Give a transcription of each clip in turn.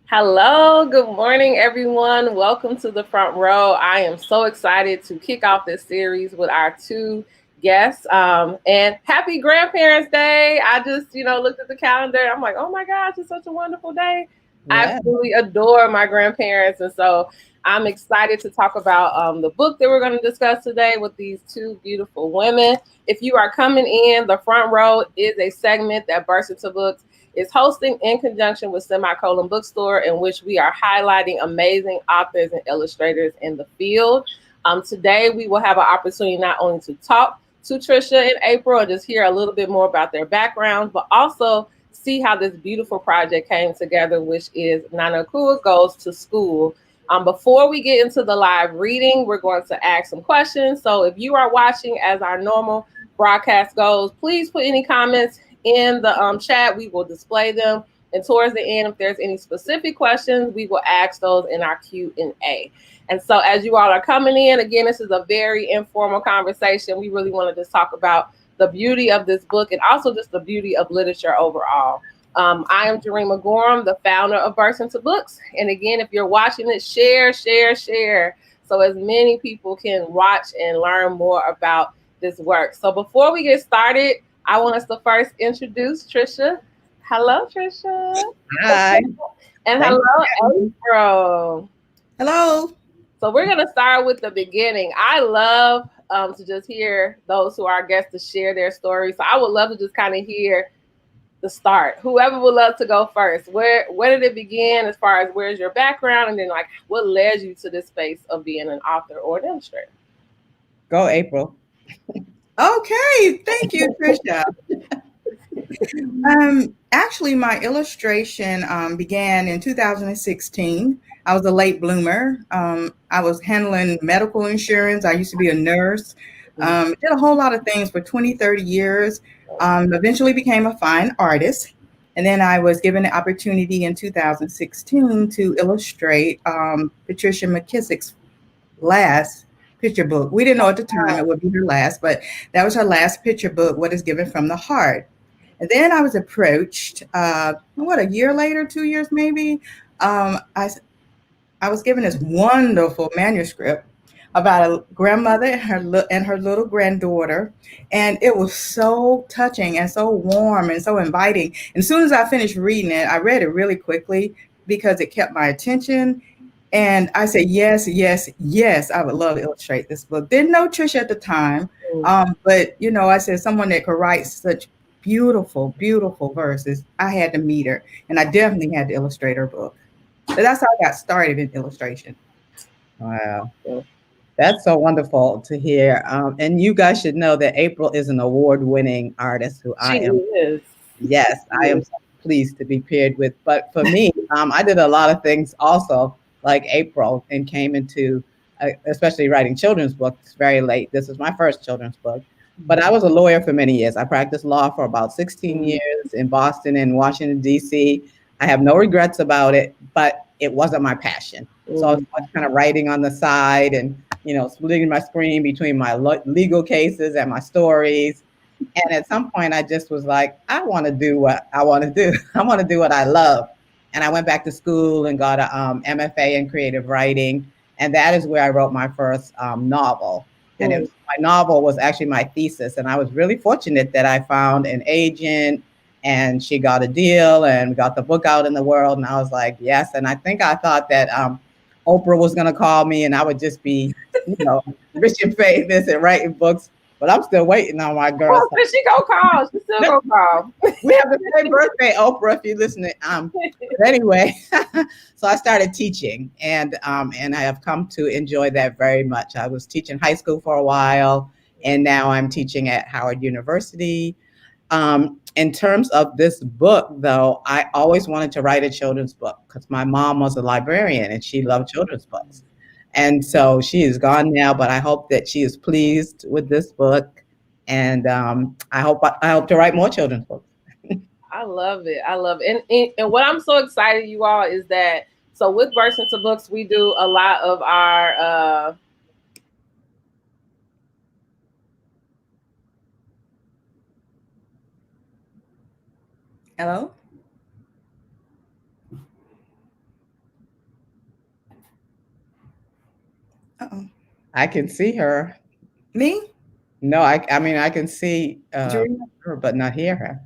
Hello, good morning, everyone. Welcome to the front row. I am so excited to kick off this series with our two guests. And happy Grandparents' Day. I just, looked at the calendar. I'm like, oh my gosh, it's such a wonderful day. I Yeah. absolutely adore my grandparents. And so I'm excited to talk about the book that we're going to discuss today with these two beautiful women. If you are coming in, the front row is a segment that Bursts into Books is hosting in conjunction with Semicolon Bookstore, in which we are highlighting amazing authors and illustrators in the field. Today, we will have an opportunity not only to talk to Tricia and April and just hear a little bit more about their backgrounds, but also see how this beautiful project came together, which is Akua Goes to School. Before we get into the live reading, we're going to ask some questions. So if you are watching as our normal broadcast goes, please put any comments in the chat. We will display them. And towards the end, if there's any specific questions, we will ask those in our Q&A. And so as you all are coming in, again, this is a very informal conversation. We really want to just talk about the beauty of this book and also just the beauty of literature overall. I am Jarima Gorham, the founder of Burst into Books. And again, if you're watching it, share, share, share, so as many people can watch and learn more about this work. So before we get started, I want us to first introduce Tricia. Hello, Tricia. Hi. And Thank you hello, for having me. April. Hello. So we're going to start with the beginning. I love to just hear those who are our guests to share their stories. So I would love to just kind of hear the start. Whoever would love to go first. Where did it begin as far as where's your background? And then like what led you to this space of being an author or an illustrator? Go, April. Okay, thank you, Tricia. Actually, my illustration began in 2016. I was a late bloomer. I was handling medical insurance. I used to be a nurse. Did a whole lot of things for 20, 30 years. Eventually became a fine artist. And then I was given the opportunity in 2016 to illustrate Patricia McKissick's last picture book. We didn't know at the time it would be her last, but that was her last picture book, What is Given from the Heart. And then I was approached, a year later, 2 years maybe. Um, I, I was given this wonderful manuscript about a grandmother and her little granddaughter, and it was so touching and so warm and so inviting. And as soon as I finished reading it, I read it really quickly because it kept my attention. And I said, yes, yes, yes, I would love to illustrate this book. Didn't know Trisha at the time, but I said someone that could write such beautiful, beautiful verses. I had to meet her, and I definitely had to illustrate her book. So that's how I got started in illustration. Wow. That's so wonderful to hear. And you guys should know that April is an award-winning artist who She I am. is. Yes, I am so pleased to be paired with. But for me, I did a lot of things also like April and came into, especially writing children's books very late. This is my first children's book. But I was a lawyer for many years. I practiced law for about 16 years in Boston and Washington, D.C. I have no regrets about it, but it wasn't my passion. So I was always kind of writing on the side and, splitting my screen between my legal cases and my stories. And at some point, I just was like, I want to do what I want to do. I want to do what I love. And I went back to school and got a MFA in creative writing. And that is where I wrote my first novel. And my novel was actually my thesis. And I was really fortunate that I found an agent and she got a deal and we got the book out in the world. And I was like, yes. And I think I thought that Oprah was going to call me and I would just be, rich and famous and writing books. But I'm still waiting on my girl. Oh, she gonna call. She still gonna call. We have the same birthday, Oprah, if you listen. But anyway, so I started teaching, and I have come to enjoy that very much. I was teaching high school for a while, and now I'm teaching at Howard University. In terms of this book, though, I always wanted to write a children's book because my mom was a librarian and she loved children's books. And so she is gone now, but I hope that she is pleased with this book. And I hope to write more children's books. I love it. I love it. And what I'm so excited, you all, is that so with Burst into Books, we do a lot of our Hello? I can see her. Me? No, I mean I can see Dream? her, but not hear her.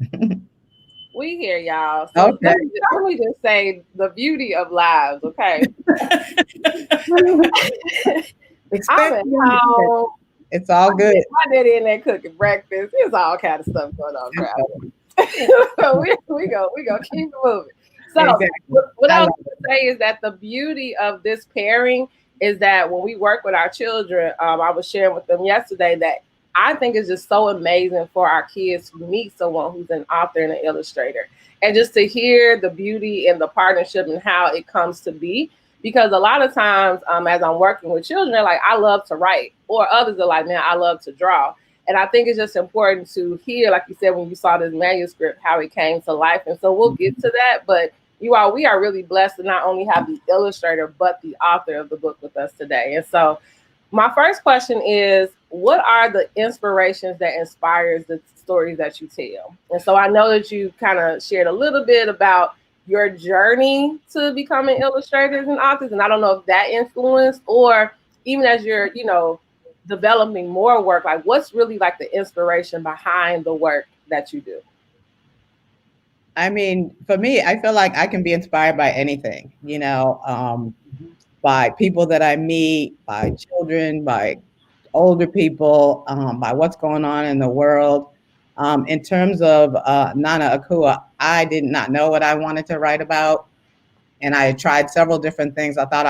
We hear y'all. So Okay. let me just say the beauty of lives, okay? I'm Expect at them to do that. home. It's all good. My daddy in there cooking breakfast. There's all kind of stuff going on, crowd. So we go keep it moving. So Exactly. what I I was love going to say is that the beauty of this pairing is that when we work with our children, I was sharing with them yesterday that I think it's just so amazing for our kids to meet someone who's an author and an illustrator, and just to hear the beauty and the partnership and how it comes to be. Because a lot of times, as I'm working with children, they're like, I love to write, or others are like, man, I love to draw. And I think it's just important to hear, like you said, when you saw this manuscript, how it came to life. And so we'll get to that. But we are really blessed to not only have the illustrator, but the author of the book with us today. And so my first question is, what are the inspirations that inspires the stories that you tell? And so I know that you kind of shared a little bit about your journey to becoming illustrators and authors. And I don't know if that influenced, or even as you're, developing more work, like what's really like the inspiration behind the work that you do? I mean, for me, I feel like I can be inspired by anything, by people that I meet, by children, by older people, by what's going on in the world. In terms of Nana Akua, I did not know what I wanted to write about, and I tried several different things. I thought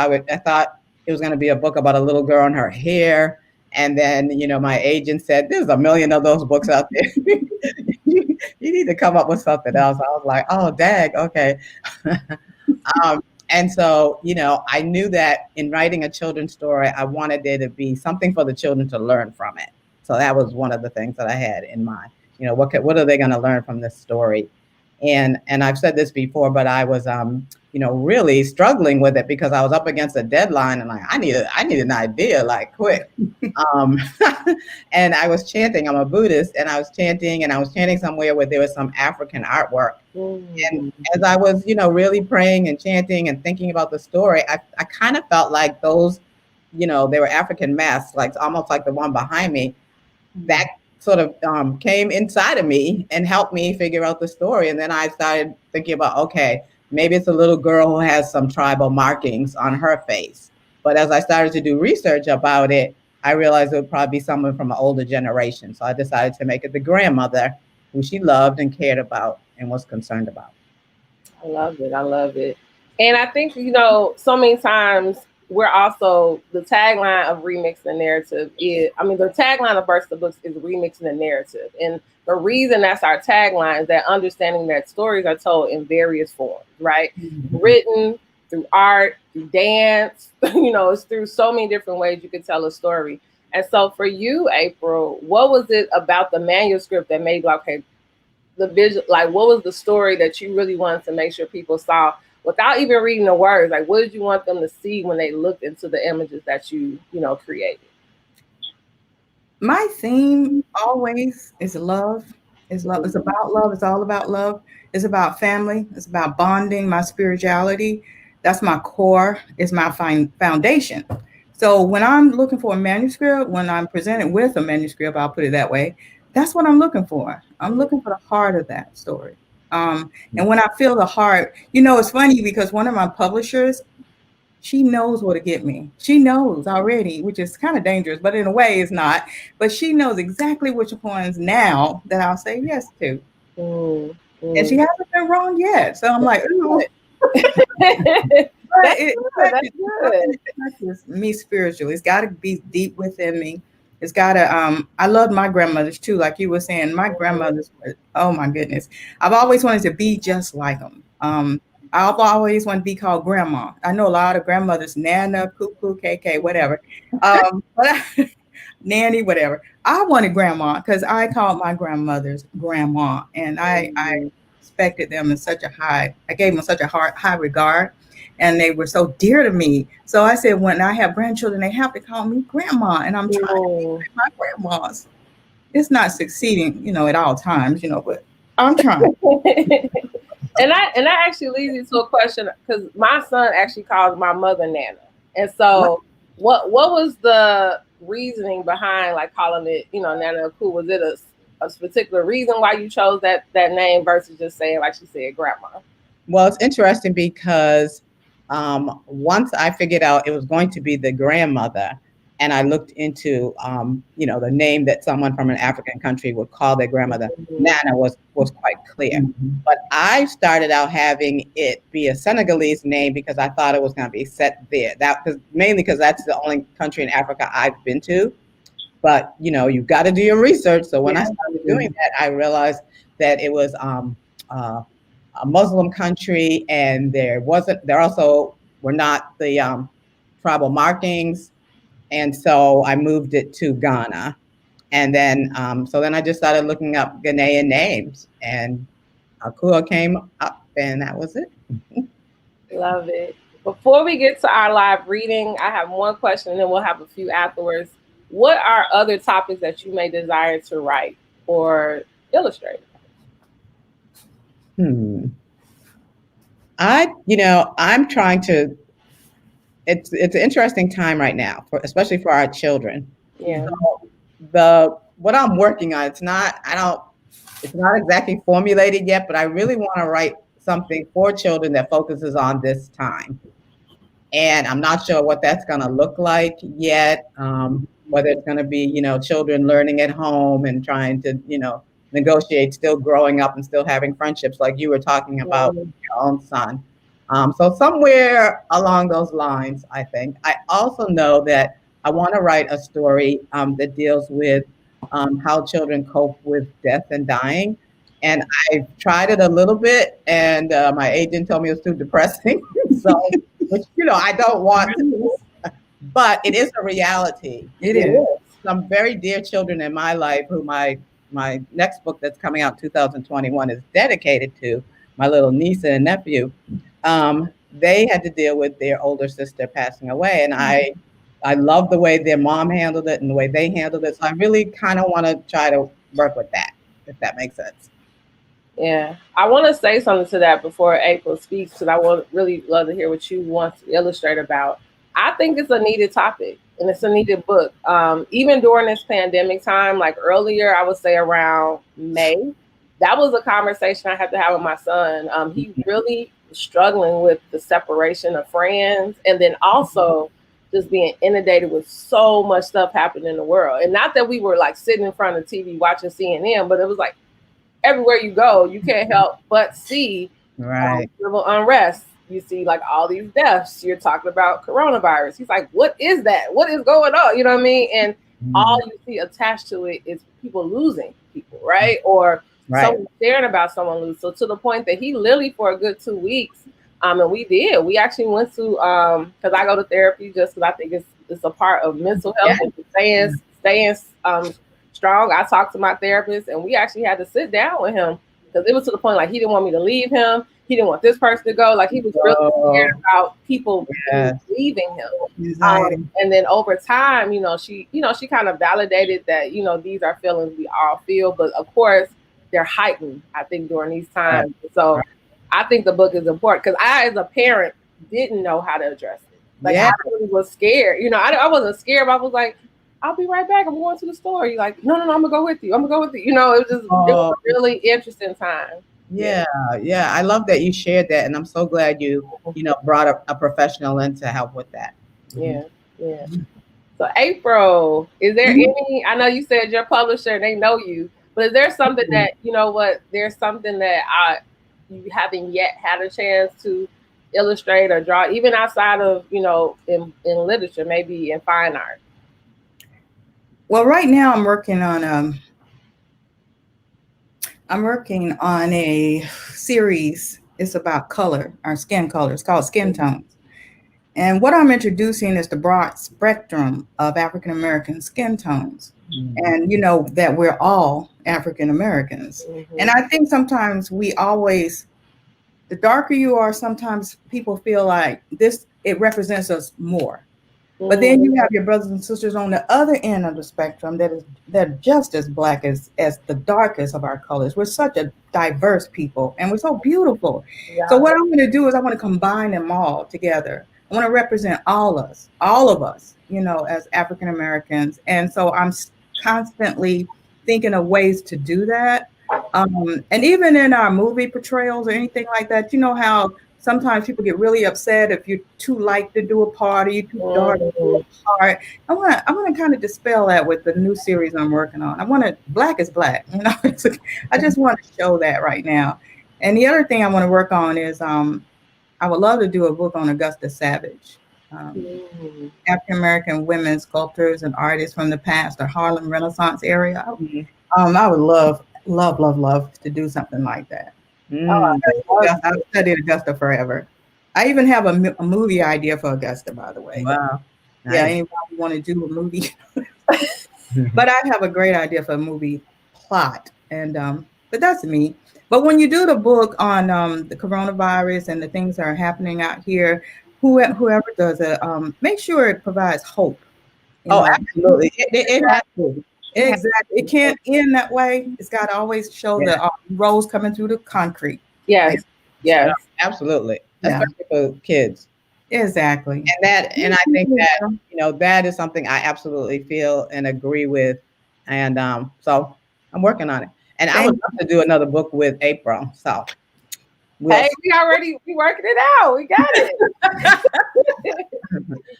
it was going to be a book about a little girl and her hair, and then my agent said, "There's a million of those books out there. you need to come up with something else." I was like, "Oh, dag, okay." And so, I knew that in writing a children's story, I wanted there to be something for the children to learn from it. So that was one of the things that I had in mind. What are they going to learn from this story? And I've said this before, but I was really struggling with it because I was up against a deadline, and like I need an idea like quick. Um, and I was chanting. I'm a Buddhist, and I was chanting somewhere where there was some African artwork. And as I was, really praying and chanting and thinking about the story, I kind of felt like those, they were African masks, like almost like the one behind me. That sort of came inside of me and helped me figure out the story. And then I started thinking about, okay, maybe it's a little girl who has some tribal markings on her face. But as I started to do research about it, I realized it would probably be someone from an older generation. So I decided to make it the grandmother who she loved and cared about and was concerned about. I love it. I love it. And I think, so many times we're also, the tagline of Remix the Narrative is, the tagline of Burst the Books is remixing the narrative. And the reason that's our tagline is that understanding that stories are told in various forms, right? Mm-hmm. Written, through art, through dance, it's through so many different ways you could tell a story. And so for you, April, what was it about the manuscript that made like, okay, the visual, like what was the story that you really wanted to make sure people saw without even reading the words? Like what did you want them to see when they looked into the images that you created? My theme always is love. It's love. It's about love. It's all about love. It's about family. It's about bonding. My spirituality. That's my core. Is my foundation. So when I'm looking for a manuscript, when I'm presented with a manuscript, I'll put it that way. That's what I'm looking for. I'm looking for the heart of that story. And when I feel the heart, it's funny because one of my publishers, she knows where to get me. She knows already, which is kind of dangerous, but in a way it's not. But she knows exactly which ones now that I'll say yes to. And she hasn't been wrong yet. So I'm like, ooh. That's good. Me spiritually. It's got to be deep within me. It's got to, I love my grandmothers too. Like you were saying, my grandmothers were, oh my goodness. I've always wanted to be just like them. I've always wanted to be called grandma. I know a lot of grandmothers, Nana, Cuckoo, KK, whatever. Nanny, whatever. I wanted grandma because I called my grandmothers grandma, and I respected them in such a high, I gave them such a high regard, and they were so dear to me. So I said, when I have grandchildren, they have to call me grandma, and I'm trying to be like my grandmas. It's not succeeding, at all times, but I'm trying. And that actually leads me to a question, because my son actually calls my mother Nana. And so what was the reasoning behind like calling it, Nana Akua? Was it a particular reason why you chose that name versus just saying, like she said, grandma? Well, it's interesting because once I figured out it was going to be the grandmother, and I looked into the name that someone from an African country would call their grandmother, Nana was quite clear. But I started out having it be a Senegalese name because I thought it was going to be set there. Mainly because that's the only country in Africa I've been to. But you've got to do your research. So when I started doing that, I realized that it was a Muslim country, and there also were not the tribal markings, and so I moved it to Ghana, and then I just started looking up Ghanaian names, and Akua came up, and that was it. Love it. Before we get to our live reading, I have one question, and then we'll have a few afterwards. What are other topics that you may desire to write or illustrate? I'm trying to. It's an interesting time right now, especially for our children. Yeah. So what I'm working on, it's not exactly formulated yet, but I really want to write something for children that focuses on this time. And I'm not sure what that's going to look like yet. Whether it's going to be, children learning at home and trying to, negotiate, still growing up and still having friendships like you were talking about with your own son. So somewhere along those lines, I think. I also know that I want to write a story that deals with how children cope with death and dying. And I tried it a little bit, and my agent told me it was too depressing. So, which, I don't want to, but it is a reality. It is. Some very dear children in my life who my next book that's coming out in 2021 is dedicated to, my little niece and nephew. They had to deal with their older sister passing away, and I love the way their mom handled it and the way they handled it. So I really kind of want to try to work with that, if that makes sense. Yeah, I want to say something to that before April speaks, because I would really love to hear what you want to illustrate about. I think it's a needed topic, and it's a needed book. Even during this pandemic time, like earlier, I would say around May, that was a conversation I had to have with my son. He really was struggling with the separation of friends, and then also just being inundated with so much stuff happening in the world. And not that we were like sitting in front of TV watching CNN, but it was like, everywhere you go, you can't help but see civil unrest. You see like all these deaths. You're talking about coronavirus. He's like, what is that? What is going on? You know what I mean? And all you see attached to it is people losing people, right? Or someone sharing about someone lose. So to the point that he literally for a good 2 weeks, and we actually went to, because I go to therapy just because I think it's a part of mental health and staying strong. I talked to my therapist, and we actually had to sit down with him because it was to the point like he didn't want me to leave him. He didn't want this person to go. Like he was really scared about people leaving him. And then over time, she kind of validated that, these are feelings we all feel, but of course they're heightened, I think, during these times. So I think the book is important because I, as a parent, didn't know how to address it. Like I really was scared. I wasn't scared, but I was like, I'll be right back. I'm going to the store. You're like, no, I'm gonna go with you. It was just it was a really interesting time. Yeah. I love that you shared that, and I'm so glad you brought a professional in to help with that. Yeah. So April, is there any? I know you said your publisher, they know you, but is there something that there's something that you haven't yet had a chance to illustrate or draw, even outside of in literature, maybe in fine art? Well, right now I'm working on a series. It's about color, our skin color. It's called Skin Tones. And what I'm introducing is the broad spectrum of African American skin tones. And that we're all African Americans. And I think sometimes the darker you are, sometimes people feel like it represents us more. But then you have your brothers and sisters on the other end of the spectrum that are just as Black as the darkest of our colors. We're such a diverse people, and we're so beautiful. Yeah. So what I'm going to do is I want to combine them all together I want to represent all of us, you know, as African Americans. And so I'm constantly thinking of ways to do that. And even in our movie portrayals or anything like that, you know how sometimes people get really upset if you're too light to do a part or you're too dark to do a part. I want to kind of dispel that with the new series I'm working on. I want to black is black, you know. I just want to show that right now. And the other thing I want to work on is I would love to do a book on Augusta Savage. African American women sculptors and artists from the past, the Harlem Renaissance area. I would love to do something like that. I've studied Augusta forever. I even have a movie idea for Augusta, by the way. Wow. Nice. Yeah, anybody want to do a movie? But I have a great idea for a movie plot, and but that's me. But when you do the book on the coronavirus and the things that are happening out here, whoever does it, make sure it provides hope. Oh, absolutely. It has to. Exactly. It can't end that way. It's got to always show the rose coming through the concrete. Yes. Yes. Absolutely. Especially for kids. Exactly. And I think that, you know, that is something I absolutely feel and agree with. And so I'm working on it. And I would love to do another book with April. So hey, we working it out. We got it.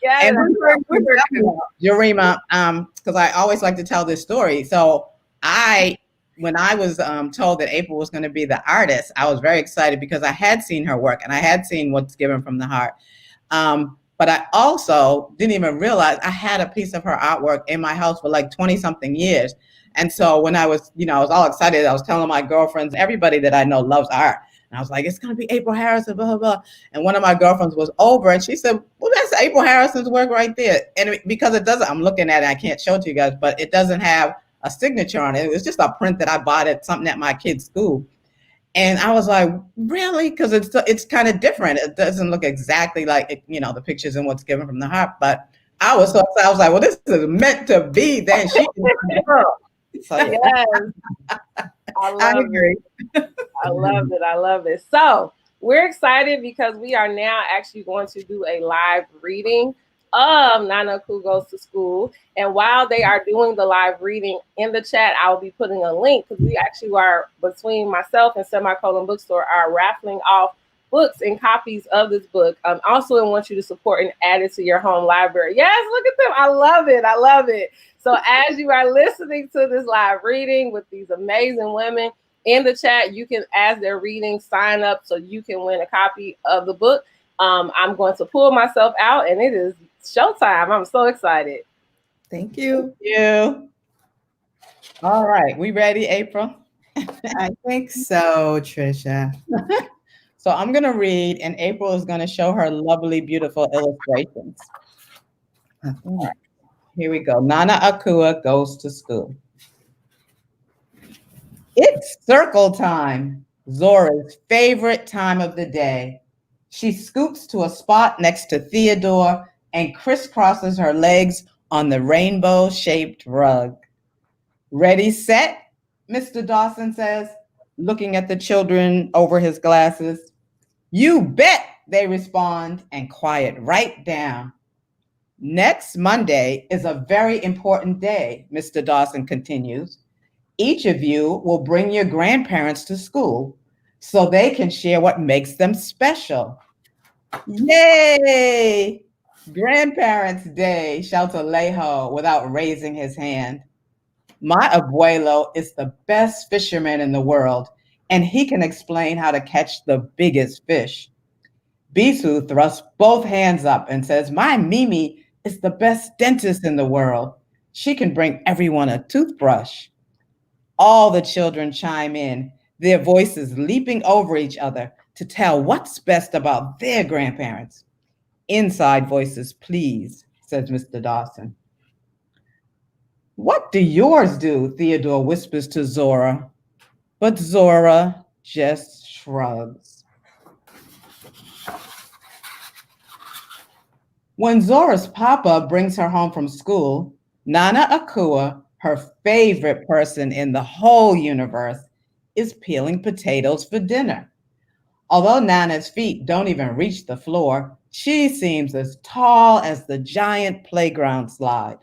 And we're working it out. Jarima, because I always like to tell this story. So when I was told that April was going to be the artist, I was very excited because I had seen her work and I had seen What's Given from the Heart. But I also didn't even realize I had a piece of her artwork in my house for like 20 something years. And so when I was all excited, I was telling my girlfriends, everybody that I know loves art. And I was like, it's going to be April Harrison, blah, blah, blah. And one of my girlfriends was over and she said, well, that's April Harrison's work right there. And because it doesn't, I'm looking at it, I can't show it to you guys, but it doesn't have a signature on it. It was just a print that I bought at something at my kid's school. And I was like, really? Because it's kind of different. It doesn't look exactly like it, you know, the pictures and What's Given from the Heart. But I was so excited. I was like, well, this is meant to be. Then she is the girl. So, yes. I agree. I love it. So we're excited because we are now actually going to do a live reading of Nana Akua Goes to School. And while they are doing the live reading in the chat, I'll be putting a link because we actually are, between myself and Semicolon Bookstore, are raffling off books and copies of this book. Also, I want you to support and add it to your home library. Yes, look at them. I love it. I love it. So as you are listening to this live reading with these amazing women in the chat, you can, as they're reading, sign up so you can win a copy of the book. I'm going to pull myself out and it is showtime. I'm so excited. Thank you. Thank you. All right. We ready, April? I think so, Tricia. So I'm going to read and April is going to show her lovely, beautiful illustrations. All right. Here we go. Nana Akua Goes to School. It's circle time, Zora's favorite time of the day. She scoots to a spot next to Theodore and crisscrosses her legs on the rainbow-shaped rug. Ready, set, Mr. Dawson says, looking at the children over his glasses. You bet, they respond and quiet right down. Next Monday is a very important day, Mr. Dawson continues. Each of you will bring your grandparents to school so they can share what makes them special. Yay! Grandparents' Day, shouts Alejo without raising his hand. My abuelo is the best fisherman in the world, and he can explain how to catch the biggest fish. Bisu thrusts both hands up and says, my Mimi is the best dentist in the world. She can bring everyone a toothbrush. All the children chime in, their voices leaping over each other to tell what's best about their grandparents. Inside voices, please, says Mr. Dawson. What do yours do? Theodore whispers to Zora, but Zora just shrugs. When Zora's papa brings her home from school, Nana Akua, her favorite person in the whole universe, is peeling potatoes for dinner. Although Nana's feet don't even reach the floor, She seems as tall as the giant playground slide.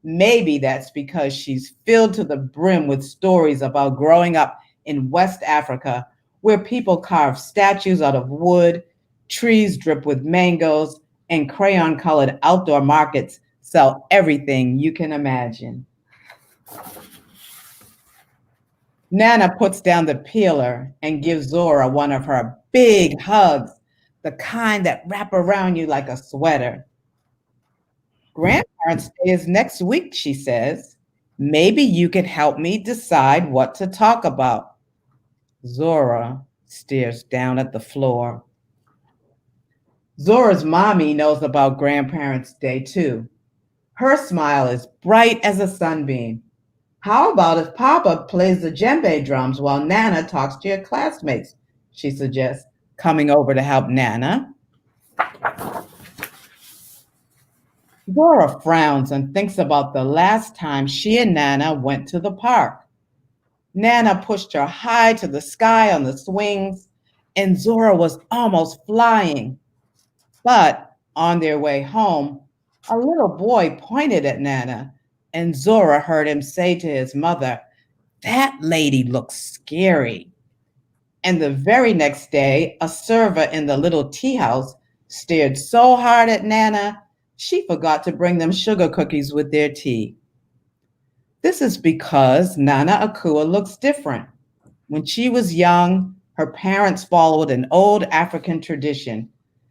Maybe that's because she's filled to the brim with stories about growing up in West Africa, where people carve statues out of wood, trees drip with mangoes, and crayon colored outdoor markets sell everything you can imagine. Nana puts down the peeler and gives Zora one of her big hugs, the kind that wrap around you like a sweater. Grandparents' Day is next week, she says. Maybe you could help me decide what to talk about. Zora stares down at the floor. Zora's mommy knows about Grandparents' Day too. Her smile is bright as a sunbeam. How about if Papa plays the djembe drums while Nana talks to your classmates? She suggests, coming over to help Nana. Zora frowns and thinks about the last time she and Nana went to the park. Nana pushed her high to the sky on the swings, and Zora was almost flying. But on their way home, a little boy pointed at Nana, and Zora heard him say to his mother, "That lady looks scary." And the very next day, a server in the little tea house stared so hard at Nana, she forgot to bring them sugar cookies with their tea. This is because Nana Akua looks different. When she was young, her parents followed an old African tradition.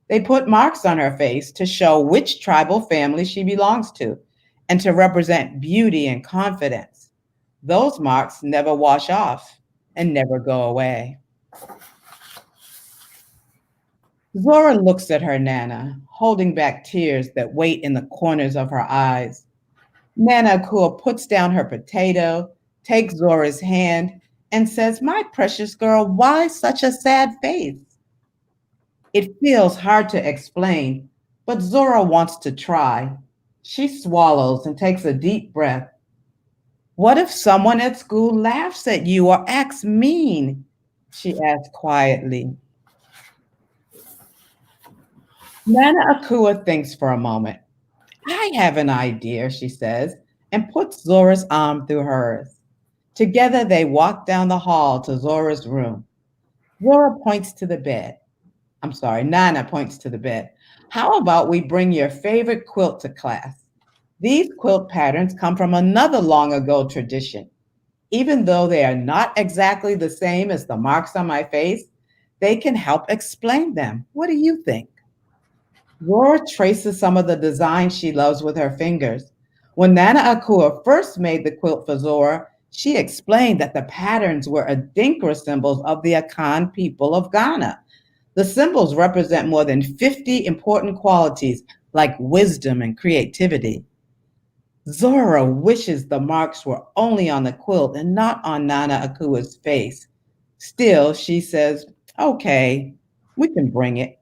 They put marks on her face to show which tribal family she belongs to and to represent beauty and confidence. Those marks never wash off and never go away. Zora looks at her Nana, holding back tears that wait in the corners of her eyes. Nana Akua puts down her potato, takes Zora's hand, and says, "My precious girl, why such a sad face?" It feels hard to explain, but Zora wants to try. She swallows and takes a deep breath. "What if someone at school laughs at you or acts mean?" she asks quietly. Nana Akua thinks for a moment. "I have an idea," she says, and puts Zora's arm through hers. Together, they walk down the hall to Zora's room. Zora points to the bed. I'm sorry, Nana points to the bed. "How about we bring your favorite quilt to class? These quilt patterns come from another long ago tradition. Even though they are not exactly the same as the marks on my face, they can help explain them. What do you think?" Zora traces some of the designs she loves with her fingers. When Nana Akua first made the quilt for Zora, she explained that the patterns were Adinkra symbols of the Akan people of Ghana. The symbols represent more than 50 important qualities like wisdom and creativity. Zora wishes the marks were only on the quilt and not on Nana Akua's face. Still, she says, "Okay, we can bring it."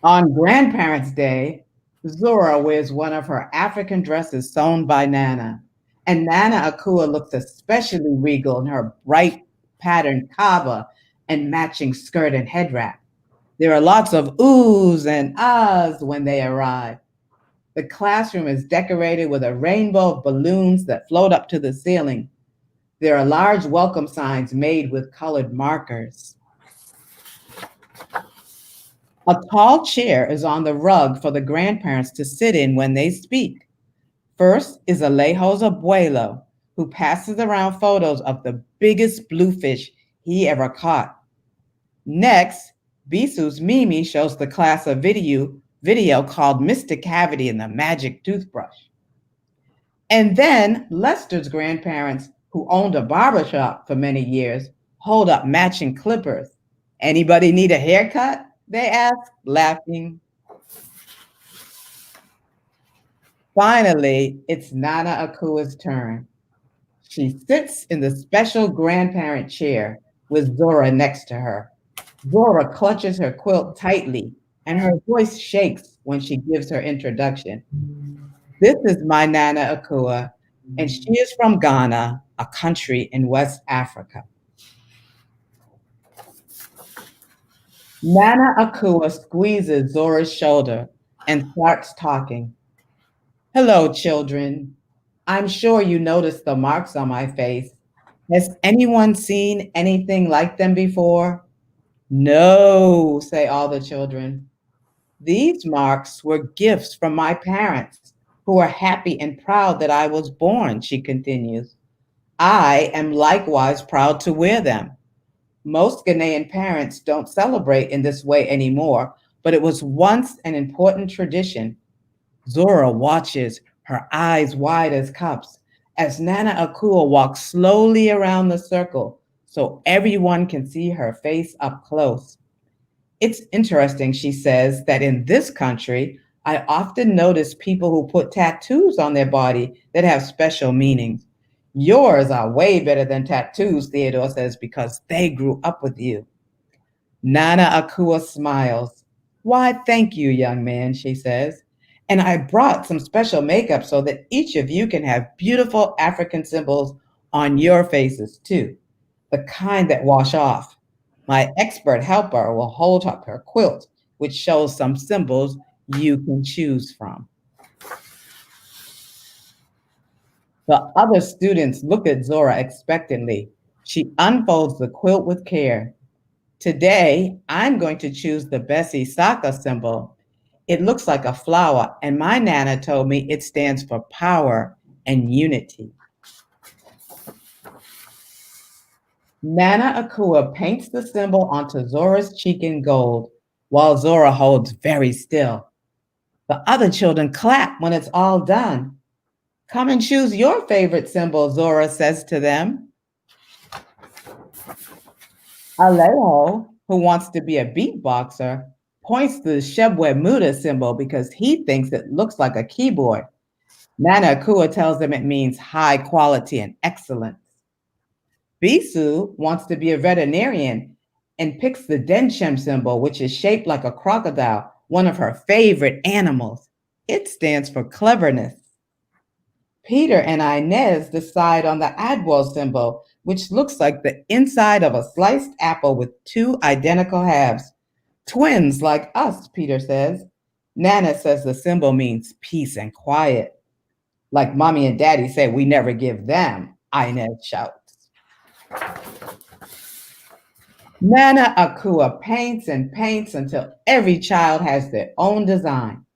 On Grandparents' Day, Zora wears one of her African dresses sewn by Nana, and Nana Akua looks especially regal in her bright patterned kaba and matching skirt and head wrap. There are lots of oohs and ahs when they arrive. The classroom is decorated with a rainbow of balloons that float up to the ceiling. There are large welcome signs made with colored markers. A tall chair is on the rug for the grandparents to sit in when they speak. First is Alejo's abuelo, who passes around photos of the biggest bluefish he ever caught. Next, Bisu's Mimi shows the class a video called Mr. Cavity and the Magic Toothbrush. And then Lester's grandparents, who owned a barbershop for many years, hold up matching clippers. "Anybody need a haircut?" they ask, laughing. Finally, it's Nana Akua's turn. She sits in the special grandparent chair with Zora next to her. Zora clutches her quilt tightly, and her voice shakes when she gives her introduction. "This is my Nana Akua, and she is from Ghana, a country in West Africa." Nana Akua squeezes Zora's shoulder and starts talking. Hello, children. I'm sure you noticed the marks on my face. Has anyone seen anything like them before? No, say all the children. These marks were gifts from my parents, who are happy and proud that I was born, she continues. I am likewise proud to wear them. Most Ghanaian parents don't celebrate in this way anymore, but it was once an important tradition. Zora watches, her eyes wide as cups, as Nana Akua walks slowly around the circle so everyone can see her face up close. It's interesting, she says, that in this country, I often notice people who put tattoos on their body that have special meanings. Yours are way better than tattoos, Theodore says, because they grew up with you. Nana Akua smiles. Why, thank you, young man, she says. And I brought some special makeup so that each of you can have beautiful African symbols on your faces, too, the kind that wash off. My expert helper will hold up her quilt, which shows some symbols you can choose from. The other students look at Zora expectantly. She unfolds the quilt with care. Today, I'm going to choose the Bessie Saka symbol. It looks like a flower, and my Nana told me it stands for power and unity. Nana Akua paints the symbol onto Zora's cheek in gold, while Zora holds very still. The other children clap when it's all done. Come and choose your favorite symbol, Zora says to them. Alejo, who wants to be a beatboxer, points to the Shebwe Muda symbol because he thinks it looks like a keyboard. Nana Akua tells him it means high quality and excellence. Bisu wants to be a veterinarian and picks the Denchem symbol, which is shaped like a crocodile, one of her favorite animals. It stands for cleverness. Peter and Inez decide on the Adwell symbol, which looks like the inside of a sliced apple with two identical halves. Twins like us, Peter says. Nana says the symbol means peace and quiet. Like mommy and daddy say, we never give them, Inez shouts. Nana Akua paints and paints until every child has their own design.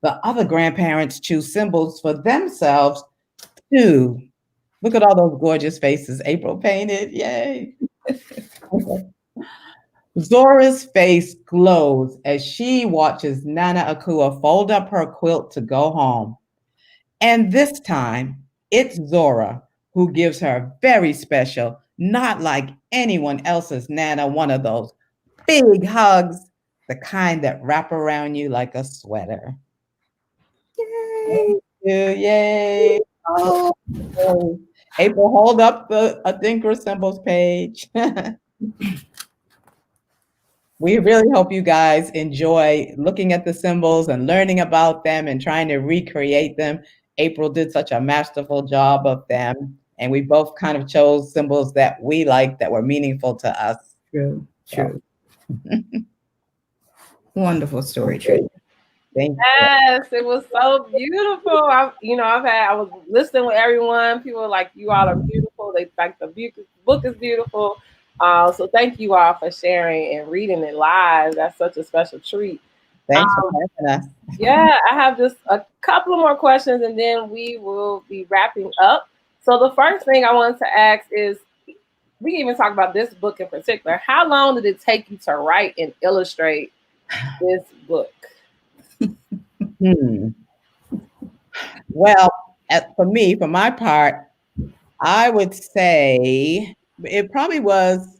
The other grandparents choose symbols for themselves too. Look at all those gorgeous faces April painted. Yay. Zora's face glows as she watches Nana Akua fold up her quilt to go home. And this time, it's Zora who gives her very special, not like anyone else's Nana, one of those big hugs, the kind that wrap around you like a sweater. Yay! Yay! Oh, yay. April, hold up the Adinkra Symbols page. We really hope you guys enjoy looking at the symbols and learning about them and trying to recreate them. April did such a masterful job of them. And we both kind of chose symbols that we liked that were meaningful to us. True, true. Wonderful story, Tricia. Thank you. Yes, it was so beautiful. I was listening with everyone. People were like, you all are beautiful. They like the book is beautiful. So thank you all for sharing and reading it live. That's such a special treat. Thanks for having us. Yeah, I have just a couple of more questions and then we will be wrapping up. So the first thing I wanted to ask is, we can even talk about this book in particular. How long did it take you to write and illustrate this book? Well, for my part, I would say it probably was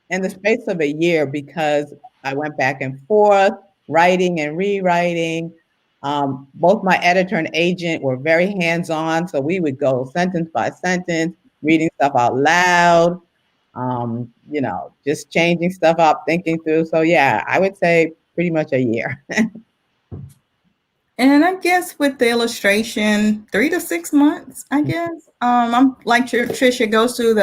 in the space of a year because I went back and forth, writing and rewriting. Both my editor and agent were very hands-on, so we would go sentence by sentence, reading stuff out loud, just changing stuff up, thinking through. So yeah, I would say pretty much a year. And I guess with the illustration, 3 to 6 months, I guess. I'm like Tricia goes through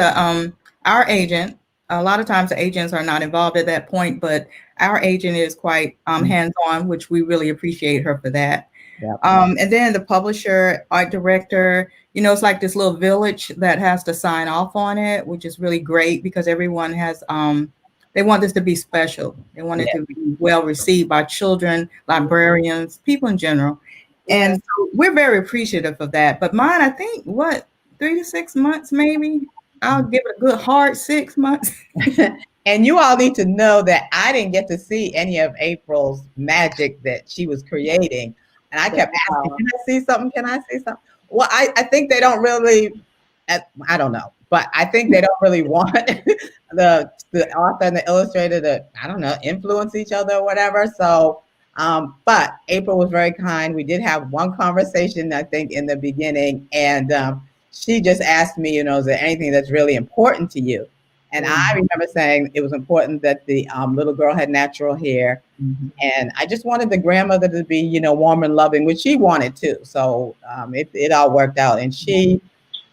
our agent, A lot of times the agents are not involved at that point, but our agent is quite hands-on, which we really appreciate her for that. Yep. And then the publisher, art director, it's like this little village that has to sign off on it, which is really great because everyone has, they want this to be special. They want it Yeah. to be well received by children, librarians, people in general. And so we're very appreciative of that. But mine, I think, 3 to 6 months, maybe. I'll give it a good hard 6 months. And you all need to know that I didn't get to see any of April's magic that she was creating. And I kept asking, can I see something? Can I see something? Well, I think they don't really, I don't know, but I think they don't really want the author and the illustrator to, I don't know, influence each other or whatever. So, but April was very kind. We did have one conversation, I think, in the beginning. And she just asked me, is there anything that's really important to you? And I remember saying it was important that the little girl had natural hair. And I just wanted the grandmother to be, warm and loving, which she wanted too. So it all worked out. And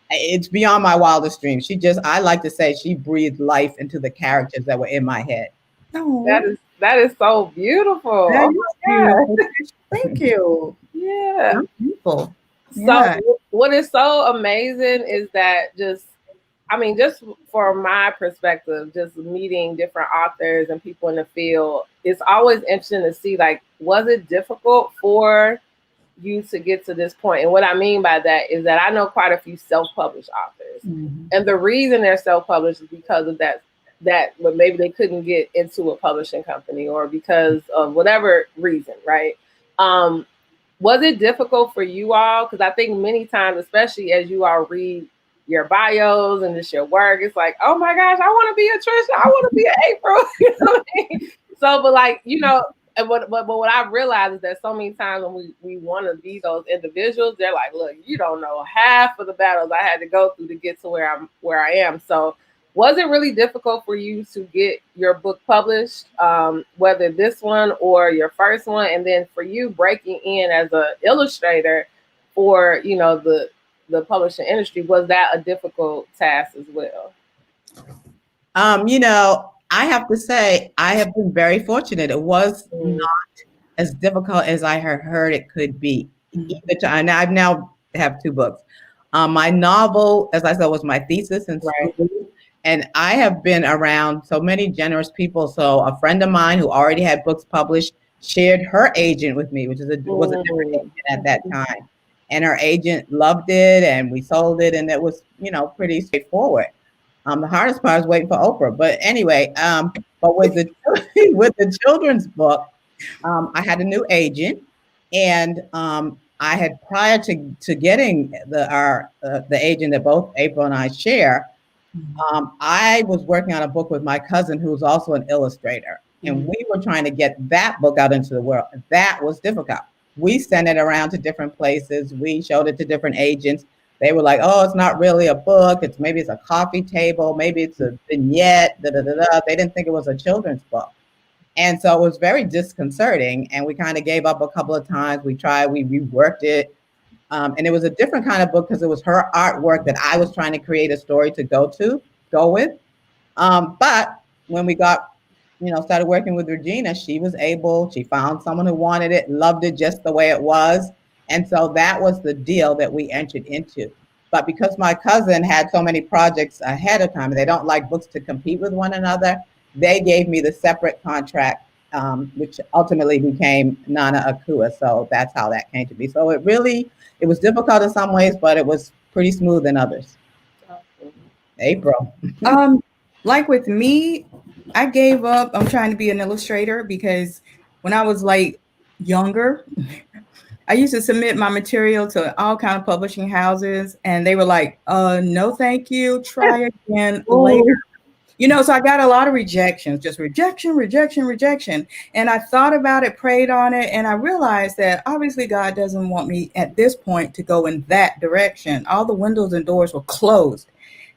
it's beyond my wildest dreams. I like to say she breathed life into the characters that were in my head. Oh, that is so beautiful. That is beautiful. Thank you. Yeah. That's beautiful. So what is so amazing is that just from my perspective, just meeting different authors and people in the field, it's always interesting to see, like, was it difficult for you to get to this point? And what I mean by that is that I know quite a few self-published authors. And the reason they're self-published is because of that but maybe they couldn't get into a publishing company or because of whatever reason, right? Was it difficult for you all? Because I think many times, especially as you all read your bios and just your work, it's like, oh my gosh, I want to be a Tricia, I want to be an April. You know what I mean? So, but like, and but what I realized is that so many times when we want to be those individuals, they're like, look, you don't know half of the battles I had to go through to get to where I am. So was it really difficult for you to get your book published, whether this one or your first one? And then for you breaking in as an illustrator for, the publishing industry, was that a difficult task as well? I have to say, I have been very fortunate. It was not as difficult as I had heard it could be. And I've now have 2 books. My novel, as I said, was my thesis in school. And I have been around so many generous people. So a friend of mine who already had books published shared her agent with me, which was a different agent at that time. And her agent loved it, and we sold it, and it was, pretty straightforward. The hardest part is waiting for Oprah. But anyway, but with the children's book, I had a new agent, and I had, prior to getting the agent that both April and I share, I was working on a book with my cousin who's also an illustrator, and we were trying to get that book out into the world. That was difficult. We sent it around to different places. We showed it to different agents. They were like, oh, it's not really a book. Maybe it's a coffee table. Maybe it's a vignette. Da, da, da, da. They didn't think it was a children's book. And so it was very disconcerting. And we kind of gave up a couple of times. We reworked it. And it was a different kind of book because it was her artwork that I was trying to create a story to go with. But when we started working with Regina, she found someone who wanted it, loved it just the way it was. And so that was the deal that we entered into. But because my cousin had so many projects ahead of time, and they don't like books to compete with one another, they gave me the separate contract, which ultimately became Nana Akua. So that's how that came to be. So it was difficult in some ways, but it was pretty smooth in others. April. Like with me, I gave up. I'm trying to be an illustrator because when I was like younger, I used to submit my material to all kind of publishing houses, and they were like, no, thank you. Try again later. So I got a lot of rejections, just rejection. And I thought about it, prayed on it, and I realized that obviously God doesn't want me at this point to go in that direction. All the windows and doors were closed.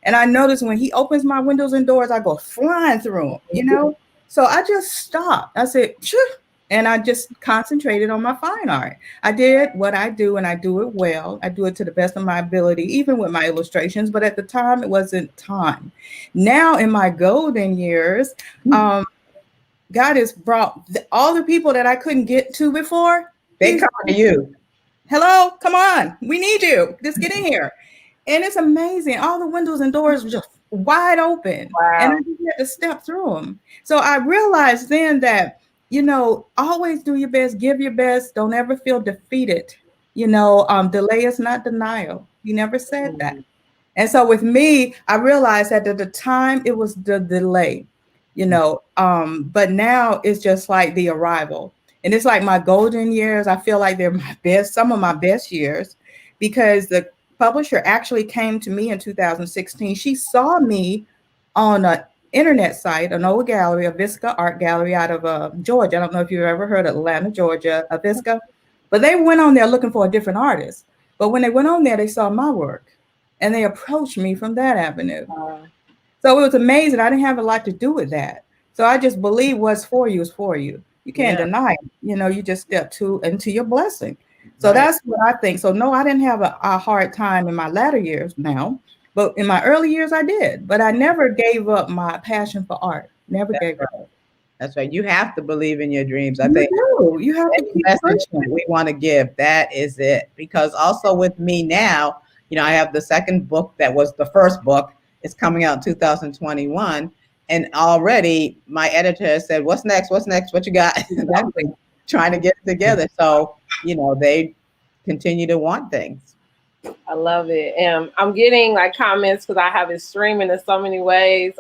And I noticed when he opens my windows and doors, I go flying through them, So I just stopped. I said, sure. and I just concentrated on my fine art. I did what I do, and I do it well. I do it to the best of my ability, even with my illustrations. But at the time, it wasn't time. Now, in my golden years, God has brought all the people that I couldn't get to before. They come to you. Hello, come on. We need you. Just get in here. And it's amazing. All the windows and doors were just wide open. Wow. And I just had to step through them. So I realized then that, always do your best, give your best. Don't ever feel defeated. Delay is not denial. He never said that. And so with me, I realized that at the time it was the delay, but now it's just like the arrival. And it's like my golden years. I feel like they're my best, some of my best years, because the publisher actually came to me in 2016. She saw me on an internet site, an old gallery, a Visca art gallery out of Georgia. I don't know if you've ever heard of Atlanta, Georgia, a Visca, but they went on there looking for a different artist. But when they went on there, they saw my work and they approached me from that avenue. So it was amazing. I didn't have a lot to do with that. So I just believe what's for you is for you. You can't deny it. You just step into your blessing. So that's what I think. So no, I didn't have a hard time in my latter years now, but in my early years I did. But I never gave up my passion for art. Never gave up. That's right. You have to believe in your dreams. I You think do. You have to keep message that we want to give. That is it. Because also with me now, I have the second book that was the first book. It's coming out in 2021. And already my editor has said, what's next? What's next? What you got? Exactly. Trying to get it together. So, they continue to want things. I love it. And I'm getting comments because I have it streaming in so many ways.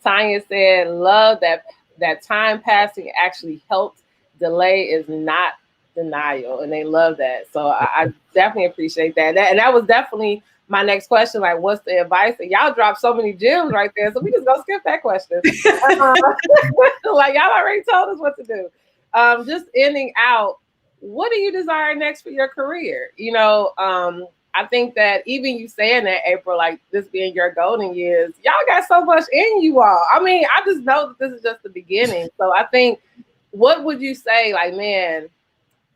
Tanya said, love that time passing actually helped. Delay is not denial. And they love that. So I definitely appreciate that. And that was definitely my next question, what's the advice? And y'all dropped so many gems right there. So we just gonna skip that question. Y'all already told us what to do. Just ending out, what do you desire next for your career? I think that even you saying that, April, this being your golden years, y'all got so much in you all. I mean, I just know that this is just the beginning. So I think, what would you say, man?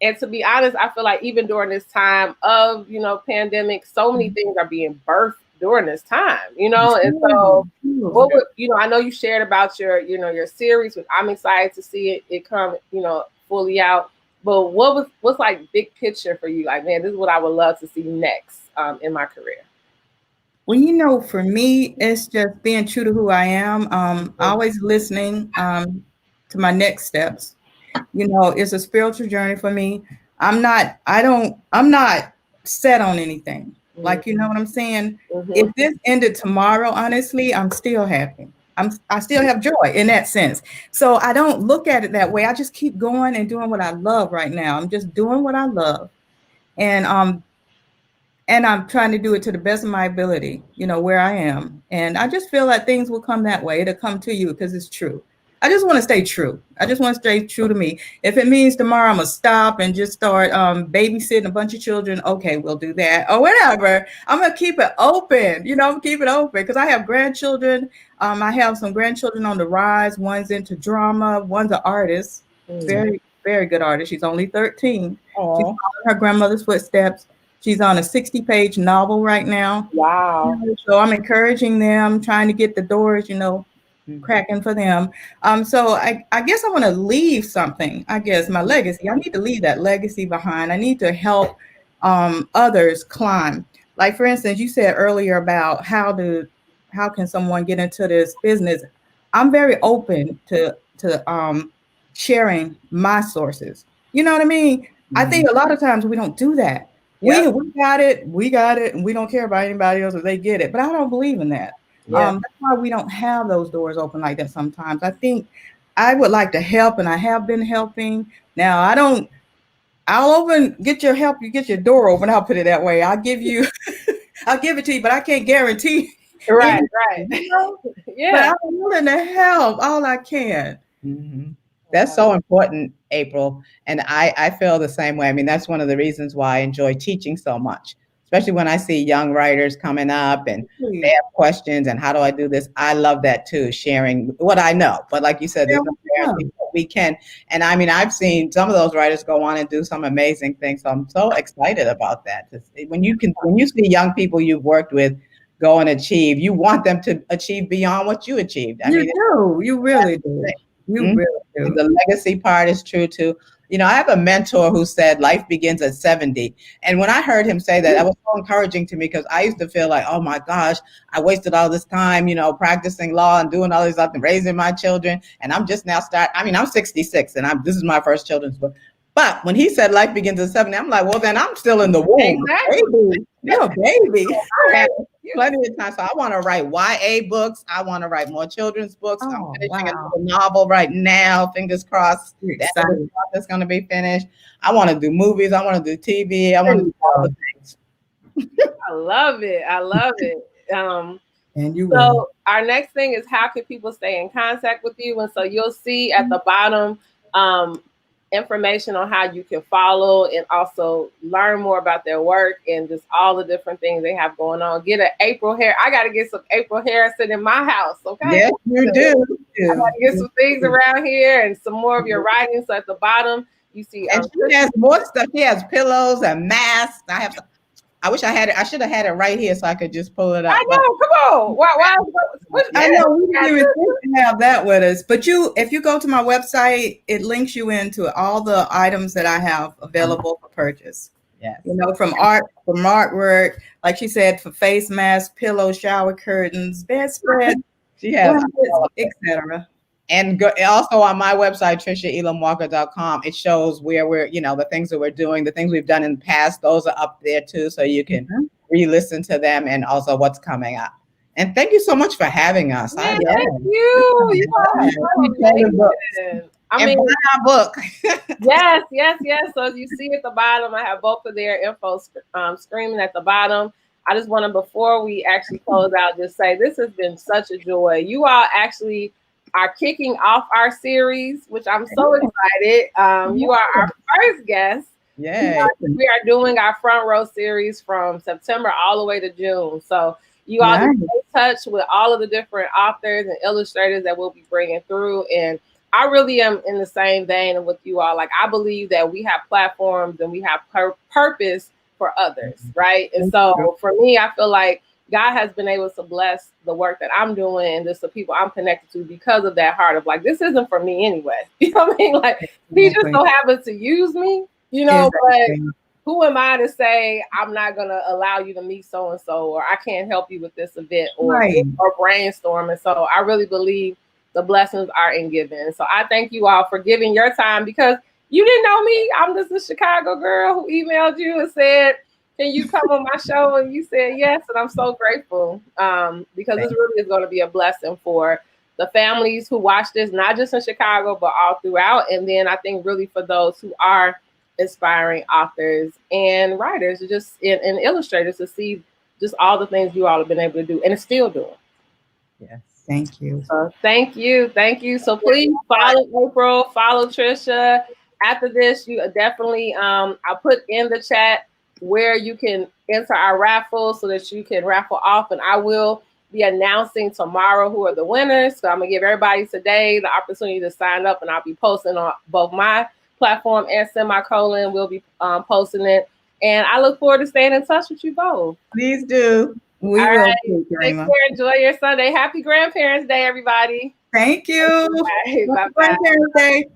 And to be honest, I feel like even during this time of, pandemic, so many things are being birthed during this time, and so what would, I know you shared about your series, which I'm excited to see it come, fully out. But what's big picture for you? Man, this is what I would love to see next in my career. Well, for me, it's just being true to who I am. Always listening to my next steps. It's a spiritual journey for me. I'm not set on anything. You know what I'm saying? If this ended tomorrow, honestly, I'm still happy. I still have joy in that sense. So I don't look at it that way. I just keep going and doing what I love right now. I'm just doing what I love. And I'm trying to do it to the best of my ability, where I am. And I just feel like things will come that way. It'll come to you because it's true. I just want to stay true. I just want to stay true to me. If it means tomorrow I'm going to stop and just start babysitting a bunch of children, okay, we'll do that. Or whatever. I'm going to keep it open. Keep it open because I have grandchildren. I have some grandchildren on the rise. One's into drama. One's an artist. Very, very good artist. She's only 13. Aww. She's following her grandmother's footsteps. She's on a 60-page novel right now. Wow. So I'm encouraging them, trying to get the doors, cracking for them. So I guess I want to leave something. I guess my legacy. I need to leave that legacy behind. I need to help others climb. Like, for instance, you said earlier about how can someone get into this business. I'm very open to sharing my sources. You know what I mean? I think a lot of times we don't do that. Yep. We got it, and we don't care about anybody else if they get it. But I don't believe in that. Yeah. That's why we don't have those doors open like that sometimes. I think I would like to help, and I have been helping. Now I'll get your help, you get your door open. I'll put it that way. I'll give it to you, but I can't guarantee. Right. Yeah. But I'm willing to help all I can. Mm-hmm. That's so important, April. And I feel the same way. I mean, that's one of the reasons why I enjoy teaching so much, especially when I see young writers coming up and they have questions and how do I do this? I love that too, sharing what I know. But like you said, there's no guarantee. we can. And I mean, I've seen some of those writers go on and do some amazing things. So I'm so excited about that. When you see young people you've worked with go and achieve, you want them to achieve beyond what you achieved. I mean, You really do. You Mhm. really do. The legacy part is true too. I have a mentor who said life begins at 70. And when I heard him say that was so encouraging to me, because I used to feel like, oh my gosh, I wasted all this time, practicing law and doing all these stuff and raising my children. And I'm just now I'm 66 and this is my first children's book. But when he said life begins at 70, I'm like, well, then I'm still in the womb. Baby. You're a baby. I have plenty of time. So I want to write YA books. I want to write more children's books. I'm finishing another novel right now. Fingers crossed. That's going to be finished. I want to do movies. I want to do TV. I want to do all the things. I love it. I love it. And you so our next thing is, how can people stay in contact with you? And so you'll see at the bottom information on how you can follow and also learn more about their work and just all the different things they have going on. Get an April hair. I got to get some April Harrison in my house. Okay. Yes, you do. I got to get some things around here and some more of your writing. So at the bottom, you see. And she has more stuff. She has pillows and masks. I wish I had it. I should have had it right here so I could just pull it up. I know. Come on. Why I know we didn't even think to have that with us. But if you go to my website, it links you into all the items that I have available for purchase. Yes. From artwork, like she said, for face masks, pillows, shower curtains, bedspread, she has, etc. And also on my website, TriciaElamWalker.com, it shows where we're, the things that we're doing, the things we've done in the past, those are up there too. So you can re-listen to them and also what's coming up. And thank you so much for having us. Thank you. You are amazing. I mean, our book. yes. So as you see at the bottom, I have both of their info screaming at the bottom. I just want to, before we actually close out, just say this has been such a joy. You all actually are kicking off our series, which I'm so excited. You are our first guest. Yeah, we are doing our front row series from September all the way to June. So you all can stay in touch with all of the different authors and illustrators that we'll be bringing through. And I really am in the same vein with you all. Like, I believe that we have platforms and we have purpose for others, right? And so for me, I feel like God has been able to bless the work that I'm doing and just the people I'm connected to because of that heart of like, this isn't for me anyway. You know what I mean? Like, he just so happens to use me, but who am I to say I'm not going to allow you to meet so-and-so, or I can't help you with this event or brainstorm. And so I really believe the blessings are in giving. So I thank you all for giving your time, because you didn't know me. I'm just a Chicago girl who emailed you and said, can you come on my show? And you said yes. And I'm so grateful because this really is going to be a blessing for the families who watch this, not just in Chicago, but all throughout. And then I think really for those who are aspiring authors and writers, just and illustrators, to see just all the things you all have been able to do and still doing. Yes. Thank you. Thank you. So please follow April, follow Tricia. After this, you definitely, I'll put in the chat where you can enter our raffle so that you can raffle off. And I will be announcing tomorrow who are the winners. So I'm gonna give everybody today the opportunity to sign up, and I'll be posting on both my platform and Semicolon. We'll be posting it. And I look forward to staying in touch with you both. Please do. We all will. Right. Take care. Enjoy your Sunday. Happy Grandparents' Day, everybody. Thank you. Bye. Grandparents' Day.